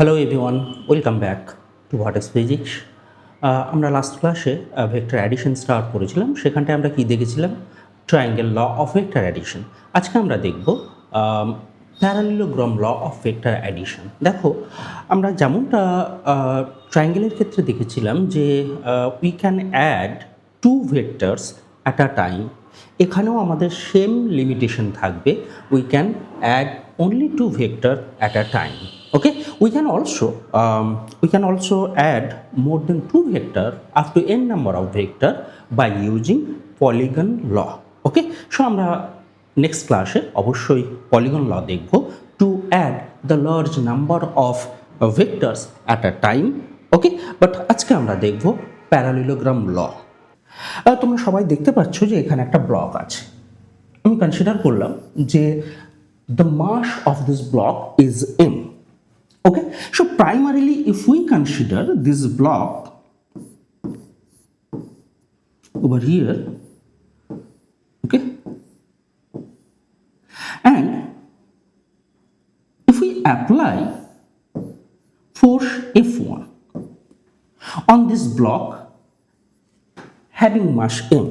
Hello everyone, welcome back to Vertex physics. আমরা last ক্লাসে vector addition start করেছিলাম। সেখানটায় আমরা কি দেখেছিলাম? Triangle law of vector addition. আজকে আমরা দেখব parallelogram law of vector addition. দেখো, আমরা যেমনটা ট্রায়াঙ্গেলের ক্ষেত্রে দেখেছিলাম যে we can add two vectors at a time, এখানেও আমাদের সেম লিমিটেশন থাকবে। We can add only two vector at a time. Okay, we can also add more than two vector up to n number of vector by using polygon law. Okay, so আমরা next class অবশ্যই polygon law দেখব to add the large number of vectors at a time. Okay, but আজকে আমরা দেখব parallelogram law. তোমরা সবাই দেখতে পাচ্ছ যে এখানে একটা ব্লক আছে। আমি কনসিডার করলাম যে the mass of this block is m. Okay, so primarily if we consider this block over here, okay, and if we apply force F1 on this block having mass m,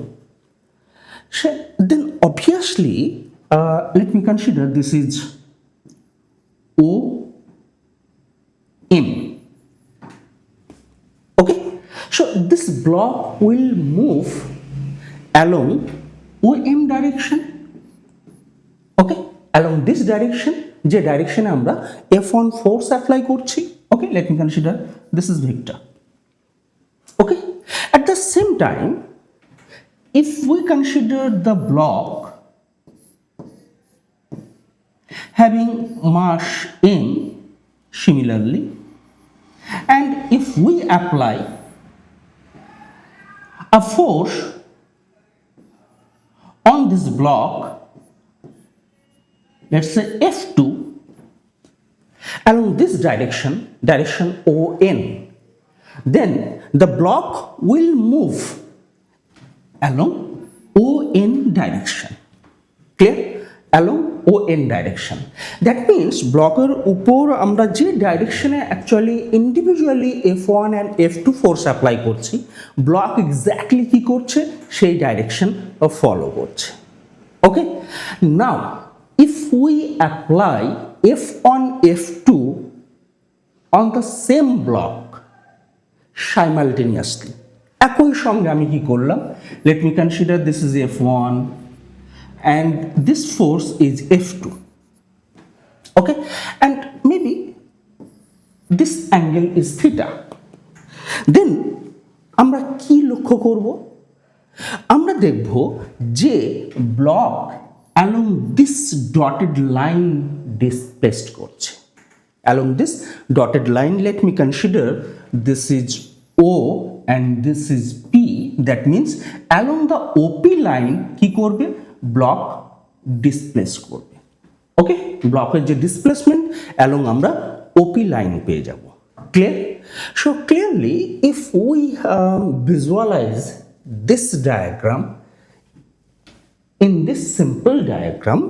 so then obviously let me consider this is OM. Okay, so this block will move along OM direction. Okay, along this direction, যে direction আমরা F1 force apply করছি. Okay, let me consider this is vector. Okay, at the same time, if we consider the block having mass m similarly, and if we apply a force on this block, let's say F2, along this direction ON, then the block will move along ON direction. Clear? Along ON direction. That means ব্লকের উপর আমরা যে ডাইরেকশনে actually individually F1 and F2 force apply করছি, block exactly কি করছে সেই direction follow করছে। Okay, now if we apply F1 F2 on the same block simultaneously, একই সঙ্গে আমি কি করলাম, let me consider this is F1 and this force is F2. Okay, and maybe this angle is theta. Then আমরা কি লক্ষ্য করব? আমরা দেখব যে block along this dotted line displaced করছে। Along this dotted line, let me consider this is O and this is P. That means along the OP line কি করবে? ব্লক ডিসপ্লেস করবে। ওকে, ব্লকের যে ডিসপ্লেসমেন্ট অ্যালং আমরা ওপি লাইন পেয়ে যাব। Clear? So clearly if we visualise this diagram in this simple diagram,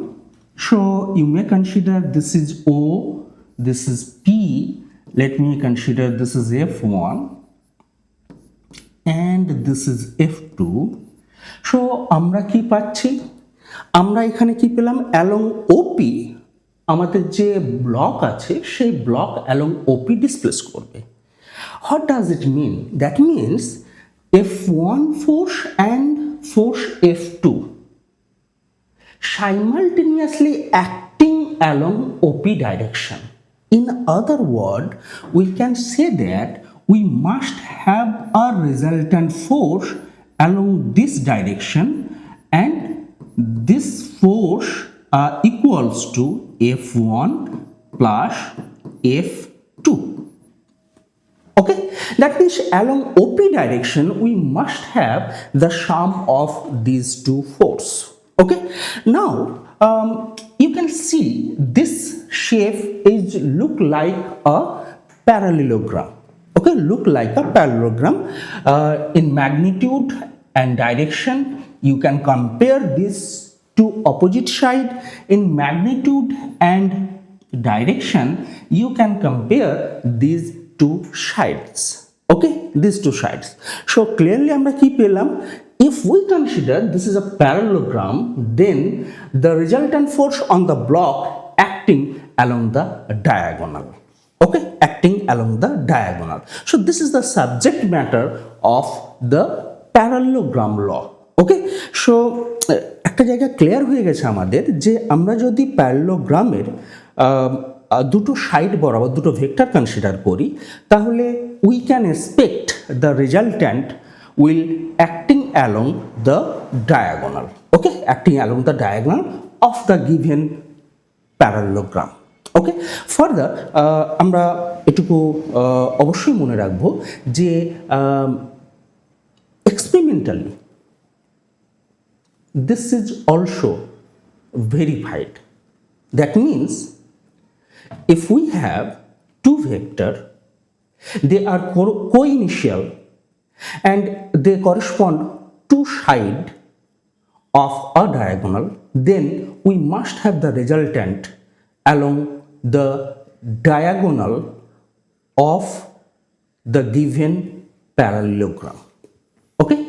so you may consider this is O, this is P, let me consider this is F1 and this is F2. so আমরা কি পাচ্ছি? আমরা এখানে কি পেলাম? Along ওপি আমাদের যে block আছে সেই ব্লক অ্যালং ওপি ডিসপ্লেস করবে। What does it mean? That means F1 force and force F2 simultaneously acting along OP direction. In other words, we can say that we must have a resultant force along this direction, and this force equals to F1 plus F2. Okay, that means along OP direction we must have the sum of these two forces. Okay, now you can see this shape is look like a parallelogram. Okay, look like a parallelogram in magnitude and direction. You can compare this to opposite side in magnitude and direction, you can compare these two sides. Okay, these two sides. So clearly আমরা কি পেলাম? If we consider this is a parallelogram, then the resultant force on the block acting along the diagonal. Okay, acting along the diagonal. So this is the subject matter of the parallelogram law. Okay, so একটা জায়গা clear হয়ে গেছে আমাদের যে আমরা যদি প্যারালোগ্রামের দুটো side বরাবর দুটো ভেক্টর কনসিডার করি, তাহলে we can expect the resultant will acting along the diagonal. Okay, acting along the diagonal of the given parallelogram. Okay, further আমরা এটুকু অবশ্যই মনে রাখবো যে experimentally this is also verified. That means if we have two vectors, they are co-initial and they correspond to side of a diagonal, then we must have the resultant along the diagonal of the given parallelogram. Okay,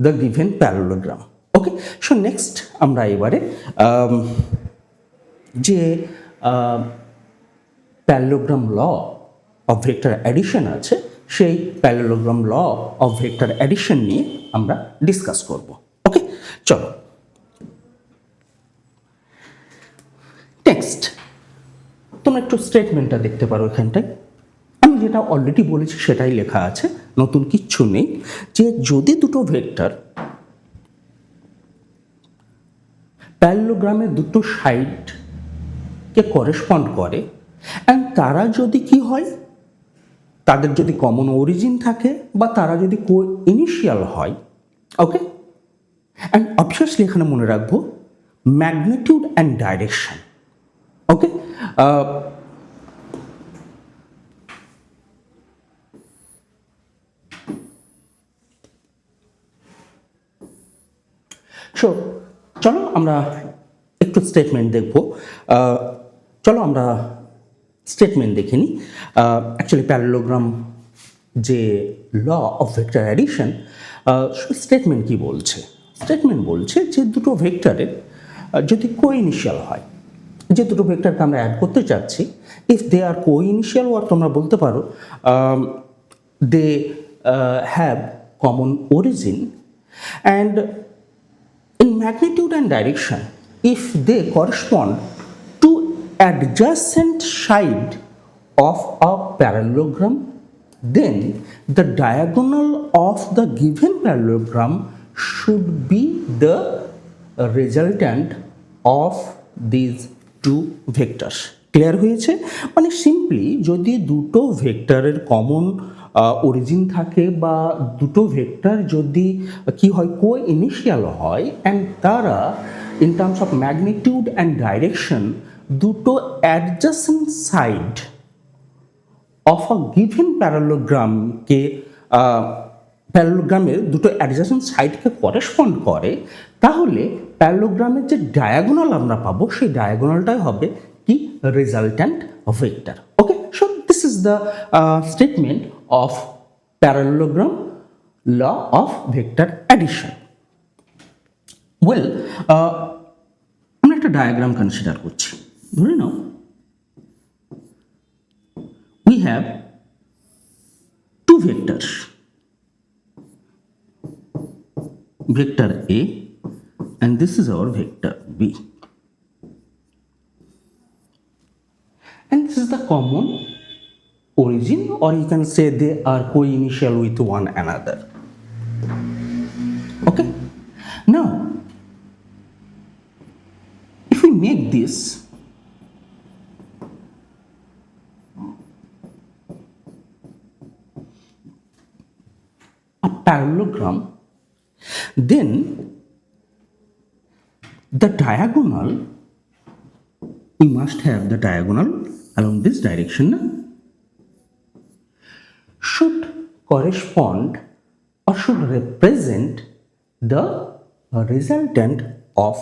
the given parallelogram. Okay, so next আমরা এবারে যে parallelogram law of vector addition আছে, সেই parallelogram law of vector addition নিয়ে আমরা discuss করব। ওকে, চলো next তোমরা একটু স্টেটমেন্টটা দেখতে পারো এখানটায়। আমি যেটা অলরেডি বলেছি সেটাই লেখা আছে, নতুন কিচ্ছু নেই। যে যদি দুটো ভেক্টর প্যারালোগ্রামের দুটো সাইডকে করেসপন্ড করে অ্যান্ড তারা যদি কি হয়, তাদের যদি কমন অরিজিন থাকে বা তারা যদি কো ইনিশিয়াল হয়, ওকে, অ্যান্ড অবভিয়াসলি এখানে মনে রাখবো magnitude and direction. Okay, so চলো আমরা একটু স্টেটমেন্ট দেখব। চলো আমরা স্টেটমেন্ট দেখে নিই। অ্যাকচুয়ালি প্যারালোগ্রাম যে law of vector addition, statement কি বলছে? স্টেটমেন্ট বলছে যে দুটো ভেক্টরের যদি কোইনিশিয়াল হয়, যে দুটো ভেক্টরকে আমরা অ্যাড করতে চাচ্ছি, ইফ দে আর কোইনিশিয়াল, আর তোমরা বলতে পারো they have common origin, and in magnitude and direction, if they correspond to adjacent side of a parallelogram, then the diagonal of the given parallelogram should be the resultant of these two vectors. Clear হয়েছে? মানে simply যদি দুটো ভেক্টরের common origin থাকে বা দুটো vector যদি কি হয়, কো ইনিশিয়াল হয় অ্যান্ড তারা in terms of magnitude and direction দুটো adjacent side of a given প্যারালোগ্রামকে প্যারালোগ্রামের দুটো অ্যাডজাসেন্ট সাইডকে করেসপন্ড করে, তাহলে প্যারালোগ্রামের যে ডায়াগোনাল আমরা পাবো সেই ডায়াগোনালটাই হবে কি resultant vector. Okay, so this is the statement of parallelogram law of vector addition. Well, আমরা একটা ডায়াগ্রাম কনসিডার করছি। ধরে নাও we have two vectors, vector A and this is our vector B, and this is the common origin, or you can say they are co-initial with one another. Okay, now if we make this a parallelogram, then the diagonal, we must have the diagonal along this direction should correspond or should represent the resultant of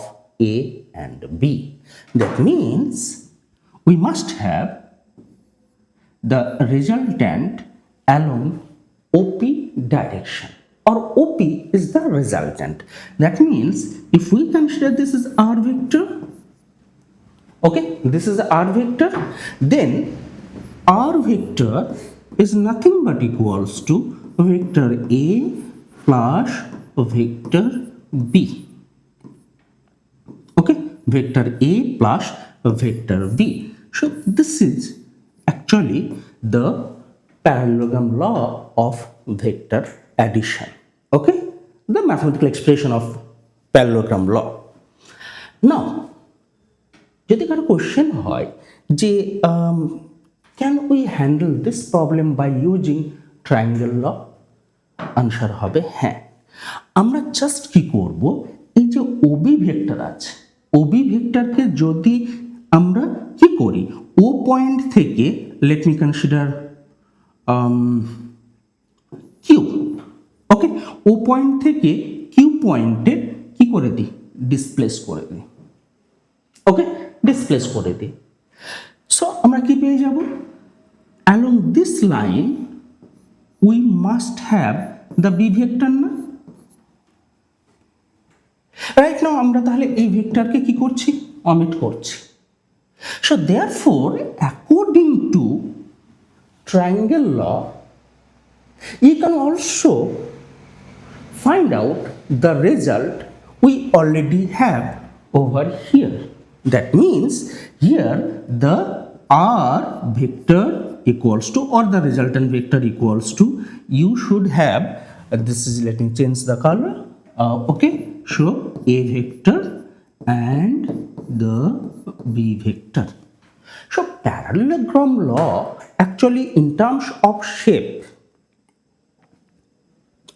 A and B. That means we must have the resultant along OP direction, or OP is the resultant. That means if we consider this is R vector, okay, this is R vector, then R vector is nothing but equals to vector A plus vector B. Okay, vector A plus vector B. So this is actually the parallelogram law of vector addition. Okay, the mathematical expression of parallelogram law. Now, যদি কারো question হয় যে can we handle this problem by using triangle law, answer হবে হ্যাঁ। আমরা just কি করব, এই যে ওবি ভেক্টর আছে, ওবি ভেক্টরকে যদি আমরা কি করি, ও পয়েন্ট থেকে লেট মি কনসিডার কিউ, ওকে, ও পয়েন্ট থেকে কিউ পয়েন্টে কি করে দিই, ডিসপ্লেস করে দিই, ওকে, ডিসপ্লেস করে দিই। সো আমরা কি পেয়ে যাব, along this line we must have the B vector না, রাইট নাও আমরা তাহলে এই ভেক্টরকে কি করছি, অমিট করছি। So therefore according to triangle law you can also find out the result we already have over here. That means here the R vector equals to, or the resultant vector equals to, you should have this is, let me change the color, okay, so A vector and the B vector. So parallelogram law actually in terms of shape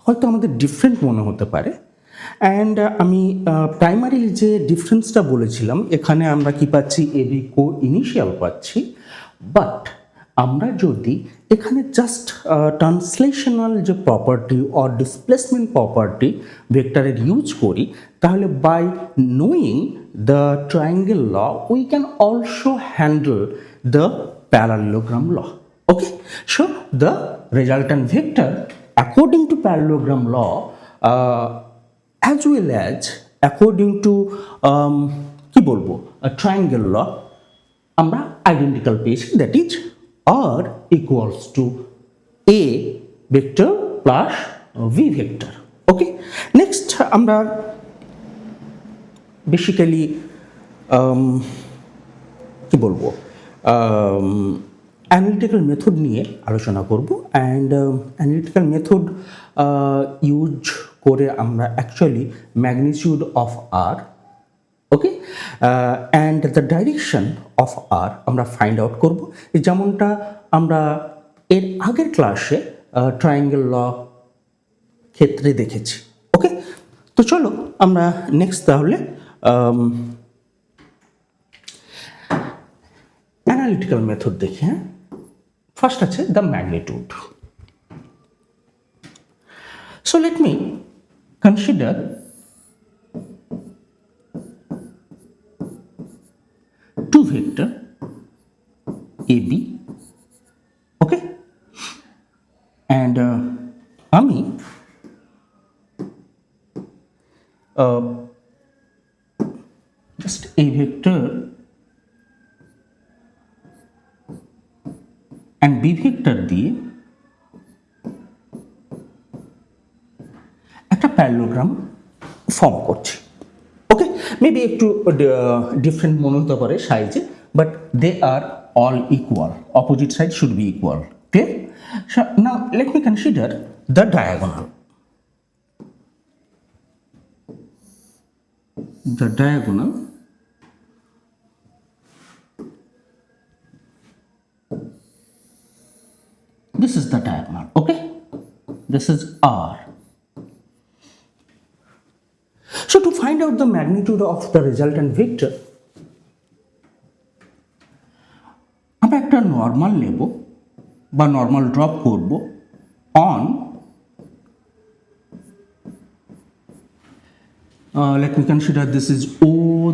হয়তো আমাদের different মনে হতে পারে, and আমি primary যে ডিফারেন্সটা বলেছিলাম, এখানে আমরা কি পাচ্ছি, এবি কো ইনিশিয়াল পাচ্ছি, বাট আমরা যদি এখানে জাস্ট ট্রান্সলেশনাল যে প্রপার্টি অর ডিসপ্লেসমেন্ট প্রপার্টি ভেক্টরের ইউজ করি, তাহলে by knowing the triangle law we can also handle the parallelogram law. Okay, so the resultant vector according to parallelogram law as well as according to কি বলবো triangle law আমরা identical পেয়েছি, that is R equals to A vector plus V vector. Okay, next আমরা basically কি বলবো analytical method নিয়ে আলোচনা করব, অ্যান্ড অ্যানালিটিক্যাল মেথড ইউজ করে আমরা actually magnitude of R, okay, and the direction of R আমরা ফাইন্ড আউট করব, যেমনটা আমরা এর আগের ক্লাসে ট্রায়াঙ্গেল ল ক্ষেত্রে দেখেছি। ওকে, তো চলো আমরা নেক্সট তাহলে অ্যানালিটিক্যাল মেথড দেখি। হ্যাঁ, ফার্স্ট আছে the magnitude. So let me consider two vector A B, okay, and আমি জাস্ট এই ভেক্টর and B vector দিয়ে একটা প্যারালেলোগ্রাম ফর্ম করছি। ওকে, মেবি একটু ডিফারেন্ট মনে হতে পারে সাইজে, but they are all equal, opposite side should be equal, clear? Now let me consider the diagonal. The diagonal this is the diagonal, okay, this is R. So to find out the magnitude of the resultant vector, আমরা একটা normal নেব বা normal drop করব on let me consider this is O,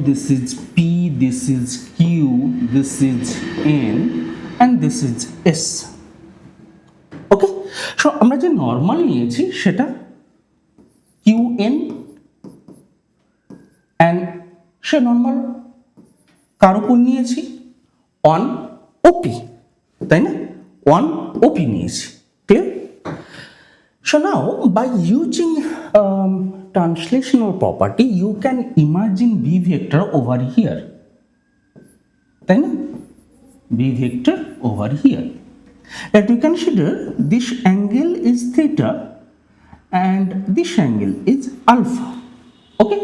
this is P, this is Q, this is N, and this is S. Okay, so আমরা যে normal নিয়েছি সেটা QN, and say normal কার উপর নিয়েছি? অন ওপি, তাই না? অন ওপি নিয়েছি, clear? So now by using translational property you can imagine B vector over here, তাই না? B vector over here. Let me consider this angle is theta and this angle is alpha. Okay,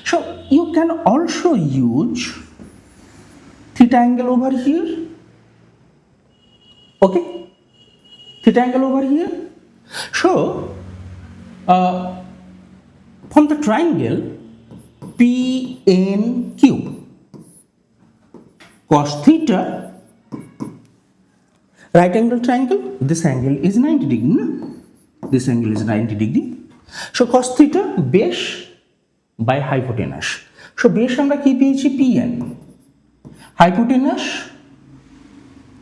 so you can also use theta angle over here. Okay, theta angle over here. So from the triangle PNQ, cos theta, right angle triangle, this angle is 90 degree, no? This angle is 90 degree. So cos theta base by hypotenuse. So base আমরা কি পেয়েছি? PN. Hypotenuse,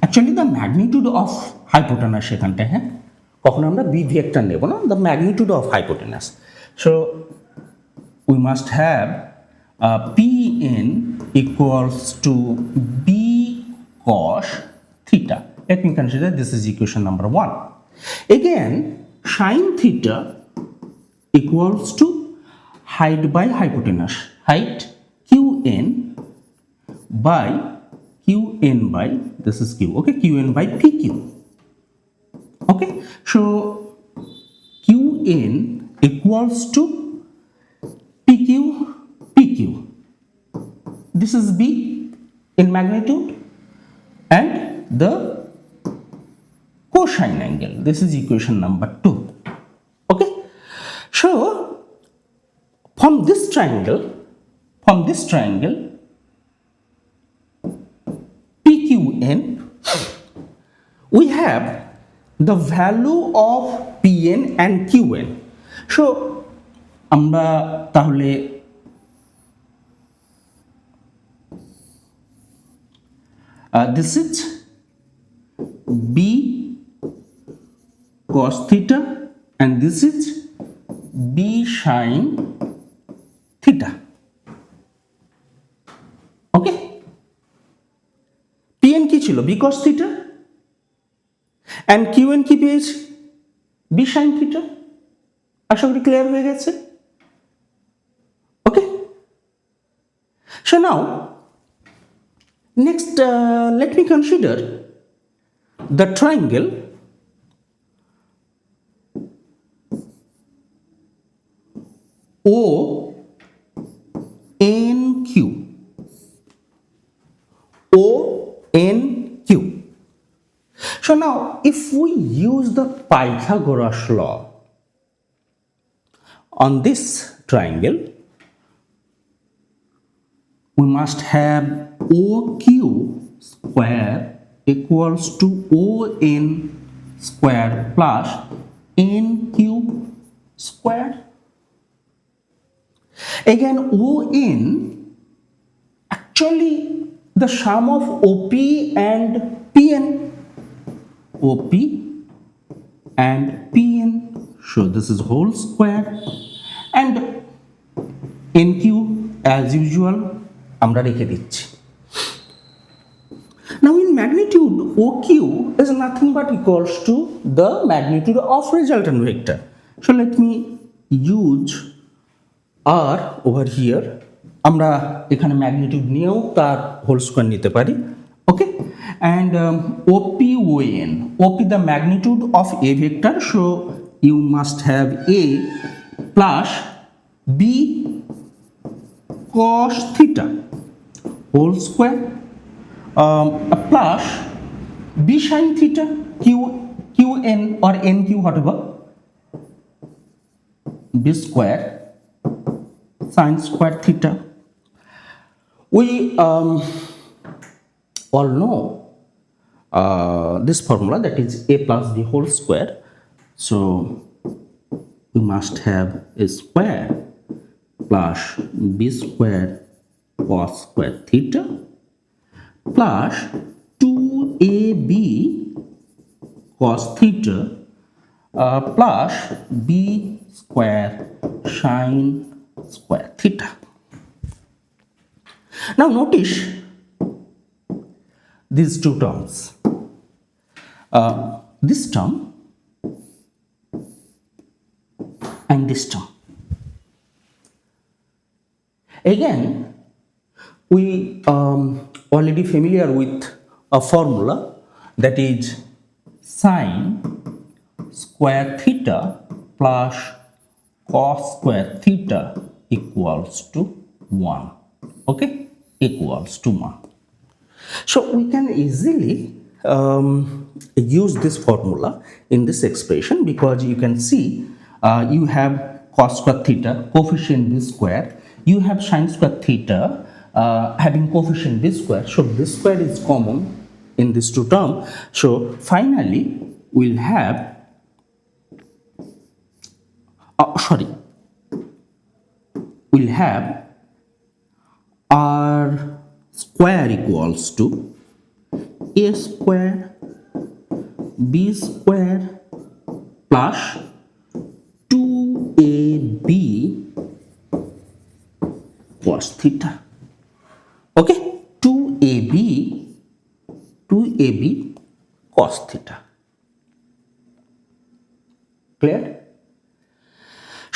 actually the magnitude of hypotenuse এখানটা, হ্যাঁ, কখনো আমরা B vector নেব না, the magnitude of hypotenuse. So we must have Pn equals to B cos theta. Let me consider this is equation number 1. Again, sin theta equals to height by hypotenuse, height Qn by this is Q, okay, Qn by PQ. Okay, so Qn equals to PQ. This is B in magnitude and the cosine angle. This is equation number 2. Okay, so from this triangle PQN, we have the value of Pn and Qn. So আমরা তাহলে this is B cos theta and this is B sin theta. Okay, Pn কি ছিল? B cos theta, and Qn কি পেয়েছি? B sin theta. আশা করি clear হয়ে গেছে। Okay, so now next let me consider the triangle ONQ. So now if we use the Pythagoras law on this triangle, we must have OQ square equals to ON square plus NQ square. Again, ON actually the sum of OP and PN. OP and PN. So this is whole square and NQ as usual আমরা রেখে দিচ্ছি। Now in magnitude OQ is nothing but equals to the magnitude of resultant vector. So let me use R over here. আমরা এখানে magnitude নিয়েও তার whole square নিতে পারি। ওকে, and OP the magnitude of a vector, so you must have A plus B cos theta whole square plus B sin theta QN or NQ whatever, B square sin square theta. We all know this formula, that is A plus B whole square. So we must have A square plus B square cos square theta plus 2ab cos theta plus b square sine square theta. Now notice these two terms. This term and this term. Again, we already familiar with a formula, that is sine square theta plus cos square theta equals to 1. Okay, equals to 1. So we can easily use this formula in this expression, because you can see you have cos square theta coefficient b square, you have sine square theta having coefficient b square, so b square is common in these two terms. So finally we'll have we'll have r square equals to a square b square plus 2ab cos theta. Okay, 2ab cos theta. Clear?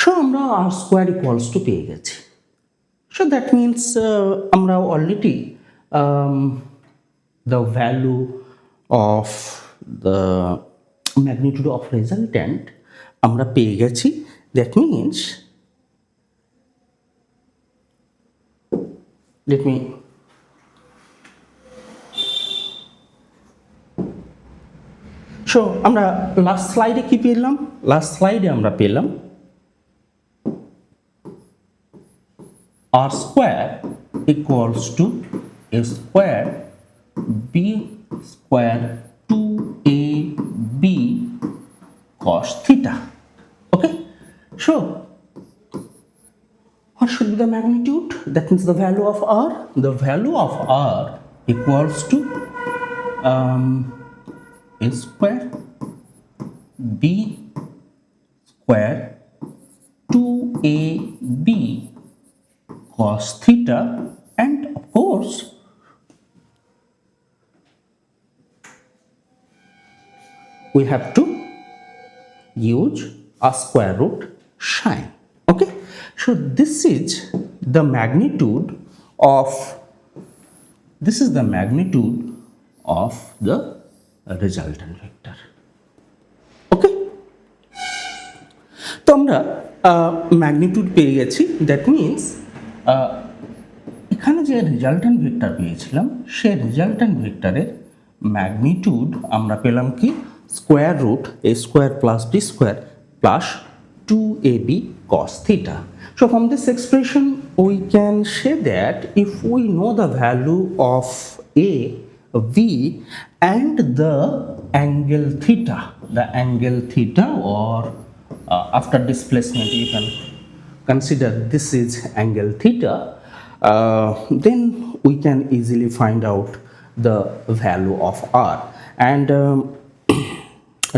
So আমরা r square equals to পেয়ে গেছি. So that means আমরা already the value of the magnitude of resultant আমরা পেয়ে গেছি. That means let me so আমরা last স্লাইডে কি পেলাম? লাস্ট স্লাইডে আমরা পেলাম r square equals to a square b square 2ab cos theta. Okay, so what should be the magnitude? That means the value of r. The value of r equals to a square b square 2ab cos theta, and of course we have to use a square root sine. Okay, so this is the magnitude of the resultant vector. Okay, তো আমরা magnitude পেয়ে গেছি. That means এখানে যে resultant vector পেয়েছিলাম, সেই resultant ভেক্টরের magnitude আমরা পেলাম কি square root a square plus b square plus 2ab cos theta. So from this expression we can say that if we know the value of a, v and the angle theta, or after displacement you can consider this is angle theta, then we can easily find out the value of r. And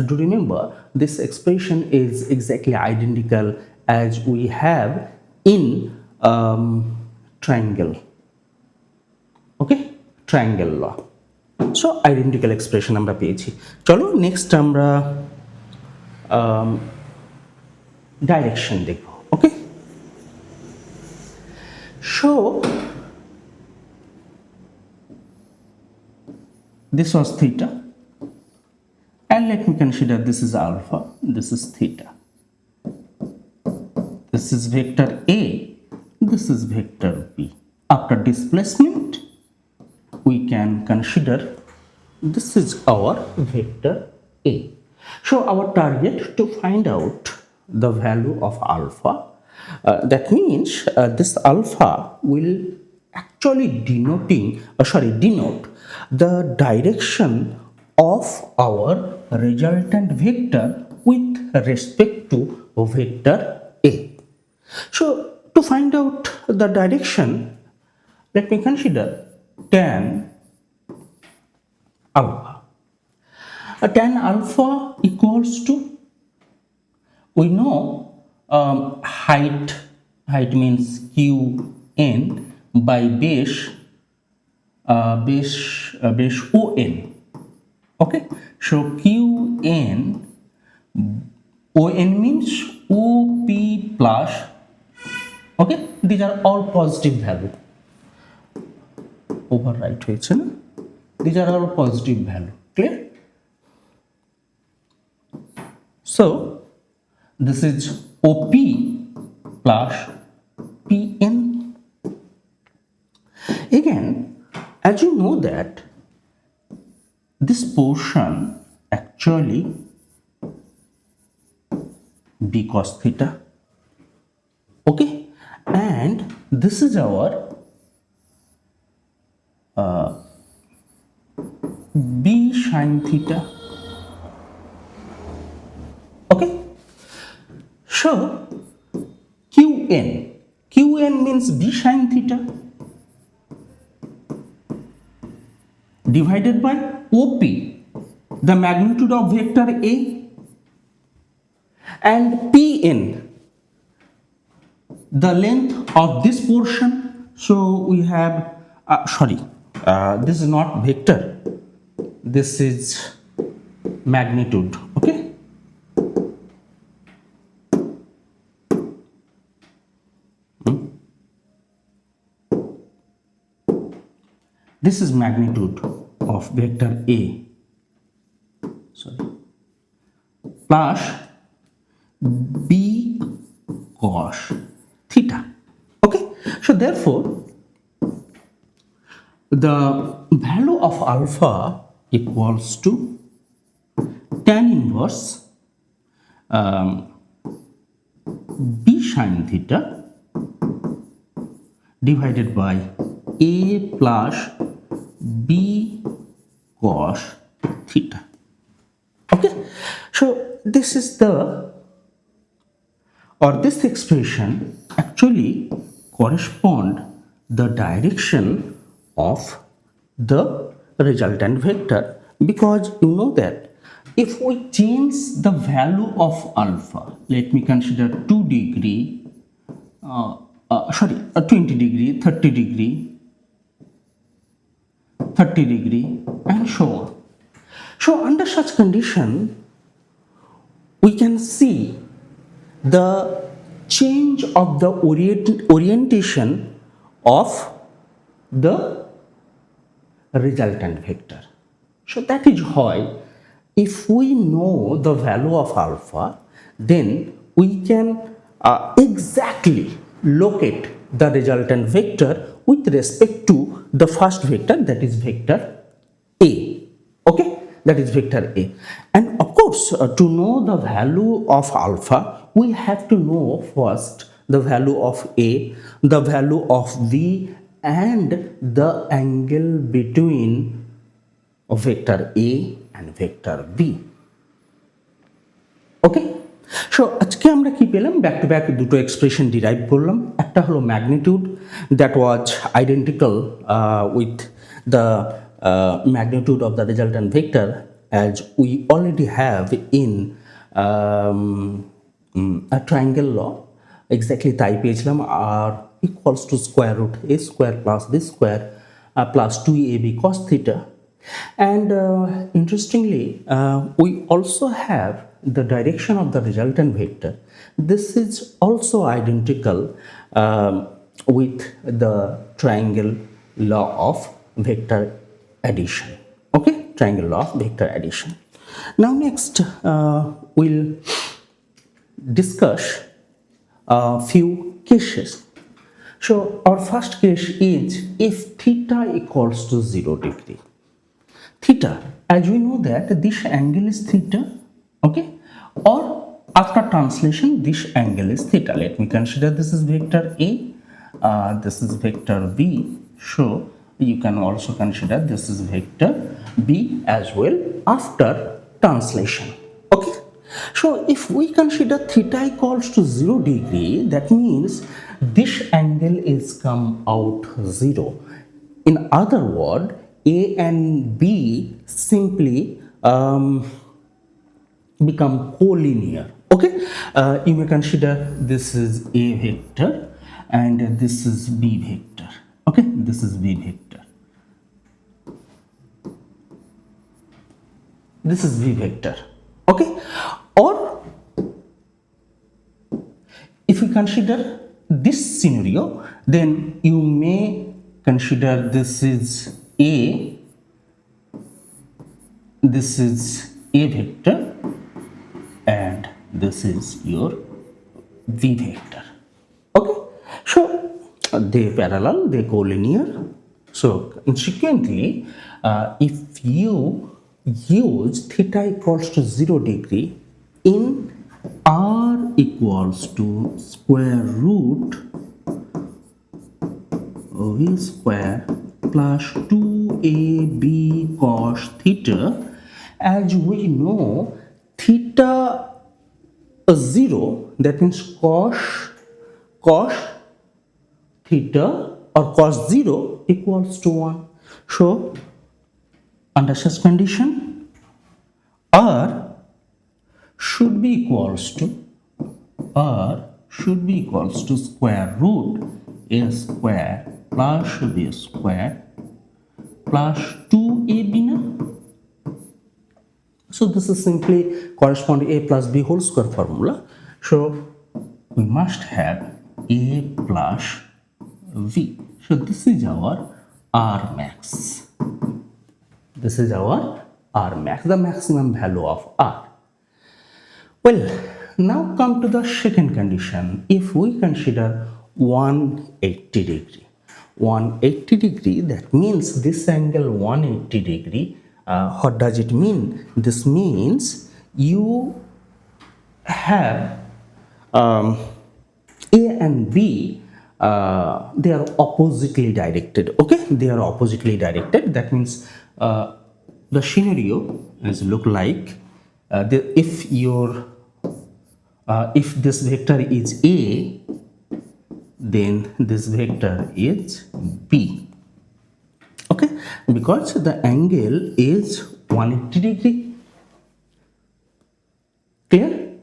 do remember, this expression is exactly identical as we have in triangle. Okay, triangle law. So identical expression আমরা পেয়েছি. চলো next আমরা direction দেখব. ওকে, so this was theta, and let me consider this is alpha, this is theta, this is vector a, this is vector b. After displacement we can consider this is our vector a. So our target to find out the value of alpha, that means this alpha will actually denote the direction of our resultant vector with respect to vector a. So to find out the direction, Let me consider tan alpha. Tan alpha equals to, we know height means qn by base on. Okay, so qn, on means op plus, okay, these are all positive value, overwrite হয়েছে না, these are all positive value, clear? So this is op plus pn. Again, as you know that this portion actually b cos theta, okay, and this is our b sin theta, okay. So qn means b sin theta divided by op, the magnitude of vector a, and pn, the length of this portion. So we have this is not vector, this is magnitude, okay. This is magnitude of vector a, plus b cos theta, okay. So therefore the value of alpha equals to tan inverse b sin theta divided by a plus b cos theta, okay. So this is this expression actually correspond the direction of the resultant vector, because you know that if we change the value of alpha, let me consider 2 degree 20 degree, 30 degree, 30 degree, and so on. So under such condition we can see the change of the orientation of the resultant vector. So that is why if we know the value of alpha, then we can exactly locate the resultant vector with respect to the first vector, that is vector a, okay, that is vector a. And of course to know the value of alpha, we have to know first the value of a, the value of v, and the angle between vector a and vector b, okay. So আজকে আমরা কি পেলাম, back to back দুটো expression derive করলাম। একটা হলো magnitude, that was identical with the magnitude of the resultant vector as we already have in a triangle law, exactly তাই পেয়েছিলাম, r equals to square root a square plus b square plus 2ab cos theta. And interestingly we also have the direction of the resultant vector. This is also identical with the triangle law of vector addition, okay, triangle law of vector addition. Now next we'll discuss a few cases. So our first case is if theta equals to 0 degree. Theta, as we know that this angle is theta, okay, or after translation this angle is theta. Let me consider this is vector a, this is vector b, so you can also consider this is vector b as well after translation, okay. So if we consider theta equals to 0 degree, that means this angle is come out 0. In other word, A and B simply become collinear. Okay, you may consider this is A vector and this is B vector. Okay, this is B vector. This is V vector. Okay, or if we consider this scenario, then you may consider this is A, this is A vector, and this is your V vector. Okay, so they parallel, they collinear. So consequently, if you use theta equals to 0 degree in r equals to square root v square plus 2ab cos theta, as we know theta is 0, that means cos theta or cos 0 equals to 1. So under such condition, r should be equals to square root a square plus b square plus 2ab. So this is simply correspond to a plus b whole square formula. So we must have a plus v. So this is our r max. This is our r max, the maximum value of r. Well, now come to the second condition. If we consider 180 degree, 180 degree, that means this angle 180 degree. What does it mean? This means you have A and B, they are oppositely directed. Okay, they are oppositely directed. That means the scenario is look like if this vector is A, then this vector is B. Okay, because the angle is 180 degree. Clear?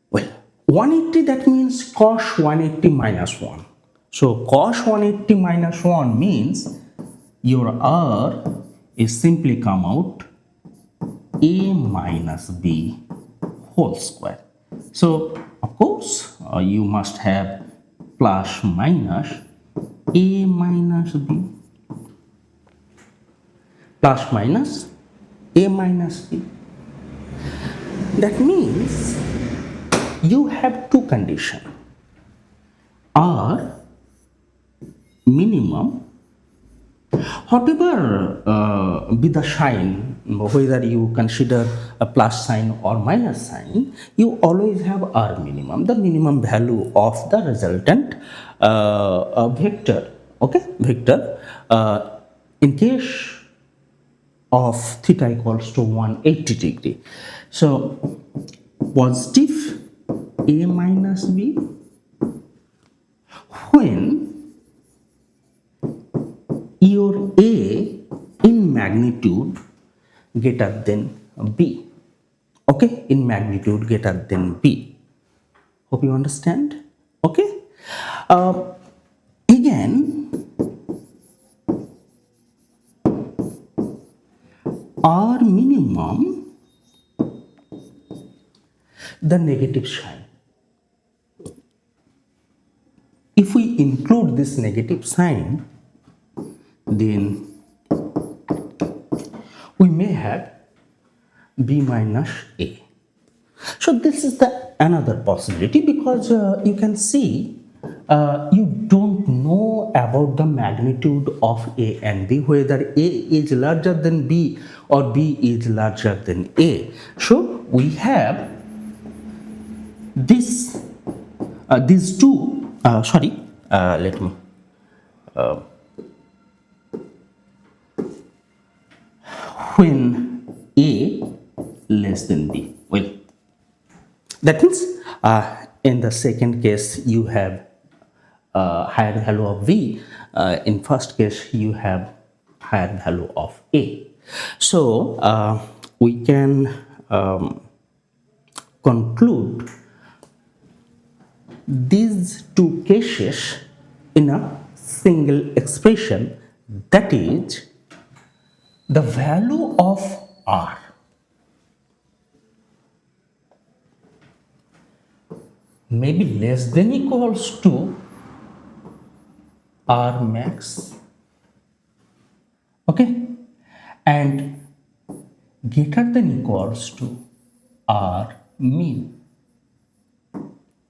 Well, 180, that means cos 180 minus 1. So cos 180 minus 1 means your r is simply come out a minus b whole square. So of course you must have plus minus a minus b plus minus a minus b. That means you have two conditions. R minimum, whatever be the sign, whether you consider a plus sign or minus sign, you always have R minimum, the minimum value of the resultant vector. Okay, vector in case of theta equals to 180 degree. So positive a minus b when your a in magnitude greater than b. Okay, in magnitude greater than b. Hope you understand. Okay, again R minimum, the negative sign. If we include this negative sign, then we may have b minus a. So this is the another possibility, because you can see you don't know about the magnitude of a and b, whether a is larger than b or b is larger than a. So we have this these two let me when a less than b. Well, that means in the second case you have higher value of v. In first case you have higher value of a. So we can conclude these two cases in a single expression, that is, the value of r may be less than equals to r max, okay, and greater than equals to r min.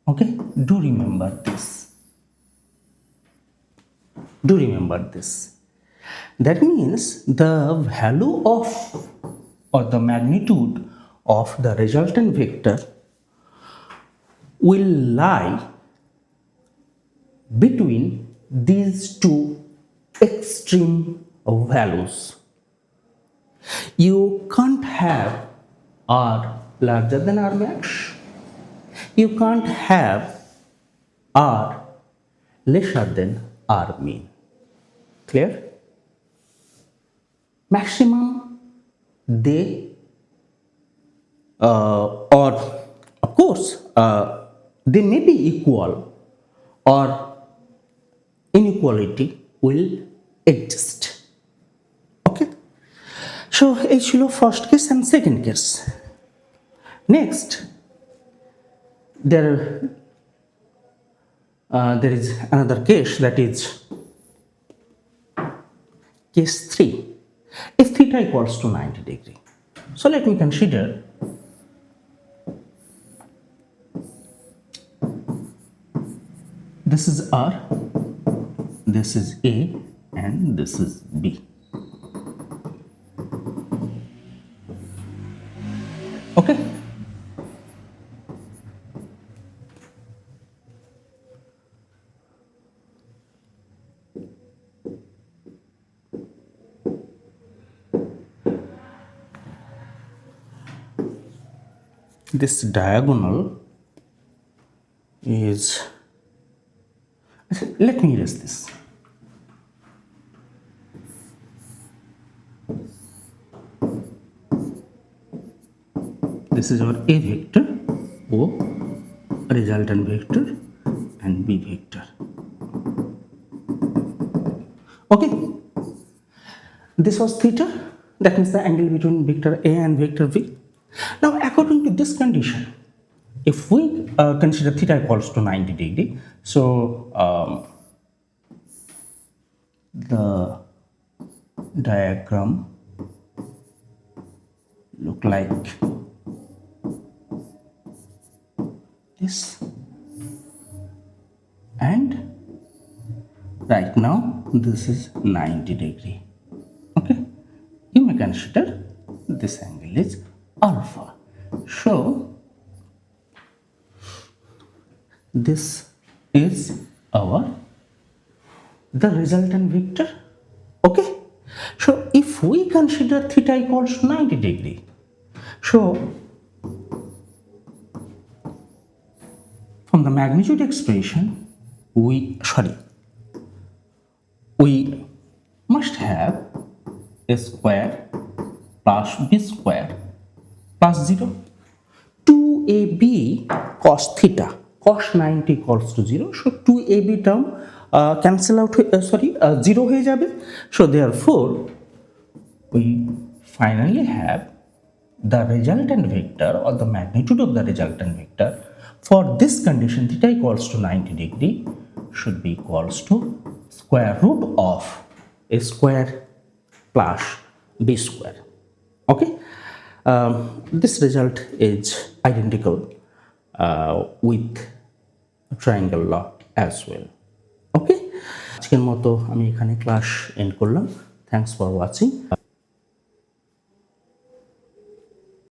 Okay, do remember this. Do remember this. That means the value of or the magnitude of the resultant vector will lie between these two extreme values. You can't have r larger than r max. You can't have r lesser than r min. Clear? Maximum they or of course they may be equal or inequality will exist. Okay, so এই ছিল first case and second case. Next there is another case, that is case 3, if theta equals to 90 degree. So let me consider this is r, this is a, and this is b. Okay, this diagonal is, let me erase this. This is our a vector, O resultant vector, and b vector. Okay, this was theta, that means the angle between vector a and vector v. Now according to this condition, if we consider theta equals to 90 degree, so the diagram look like this, and right now this is 90 degree. Okay, you may consider this angle is alpha. So this is our the resultant vector. Okay, so if we consider theta equals to 90 degree, so from the magnitude expression we must have a square plus b square plus 0, 2ab cos theta, cos 90 equals to 0, so 2ab term cancel out, 0 হয়ে যাবে. So therefore we finally have the resultant vector or the magnitude of the resultant vector for this condition theta equals to 90 degree should be equals to square root of a square plus b square. Okay, this result is identical with triangle law as well. Okay, আজকের মতো আমি এখানে class and করলাম. Thanks for watching.